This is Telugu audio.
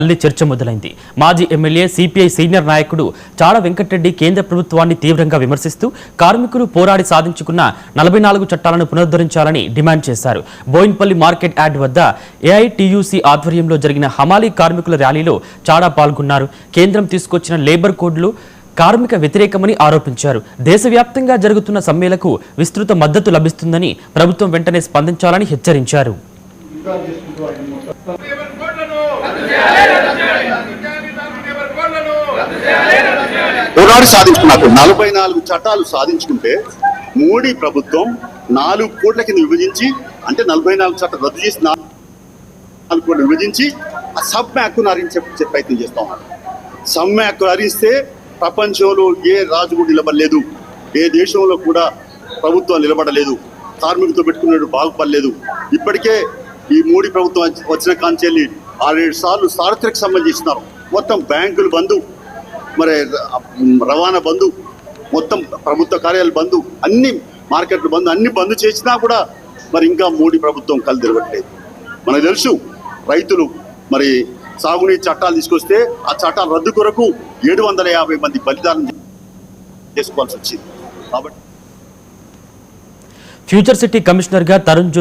మళ్లీ చర్చ మొదలైంది. మాజీ ఎమ్మెల్యే సిపిఐ సీనియర్ నాయకుడు చాడ వెంకటరెడ్డి కేంద్ర ప్రభుత్వాన్ని తీవ్రంగా విమర్శిస్తూ కార్మికులు పోరాడి సాధించుకున్న 44 చట్టాలను పునరుద్ధరించాలని డిమాండ్ చేశారు. బోయిన్పల్లి మార్కెట్ యార్డ్ వద్ద ఏఐటియుసి ఆధ్వర్యంలో జరిగిన హమాలీ కార్మికుల ర్యాలీలో చాడ పాల్గొన్నారు. కేంద్రం తీసుకొచ్చిన లేబర్ కోడ్లు కార్మిక వ్యతిరేకమని ఆరోపించారు. దేశవ్యాప్తంగా జరుగుతున్న సమ్మెలకు విస్తృత మద్దతు లభిస్తుందని ప్రభుత్వం వెంటనే స్పందించాలని హెచ్చరించారు. పోరాడి సాధించుకున్నారు. 44 చట్టాలు సాధించుకుంటే మోడీ ప్రభుత్వం 4 కోట్ల కింద విభజించి, అంటే 44 చట్టాలు రద్దు చేసి 4 కోట్లు విభజించి ఆ సమ్మె హక్కును హరించే ప్రయత్నం చేస్తా ఉన్నారు. సమ్మె హక్కు హరిస్తే ప్రపంచంలో ఏ రాజు కూడా నిలబడలేదు, ఏ దేశంలో కూడా ప్రభుత్వం నిలబడలేదు, కార్మికులతో పెట్టుకున్నట్టు బాగుపడలేదు. ఇప్పటికే ఈ మోడీ ప్రభుత్వం వచ్చిన కాంచెల్లి 6-7 సార్లు చారిత్రక సమ్మెలు చేస్తున్నారు. మొత్తం బ్యాంకులు బంధు, మరి రవాణా బంధు, మొత్తం ప్రభుత్వ కార్యాలయాలు బంధు, అన్ని మార్కెట్లు బంధు, అన్ని బంధు చేసినా కూడా మరి ఇంకా మోడీ ప్రభుత్వం కళ్ళు తిరగట్లేదు. మనకు తెలుసు, రైతులు మరి సాగునీటి చట్టాలు తీసుకొస్తే ఆ చట్టాల రద్దు కొరకు 750 మంది బలిదానం చేసుకోవాల్సి వచ్చింది. కాబట్టి ఫ్యూచర్ సిటీ కమిషనర్ గా తరుణ్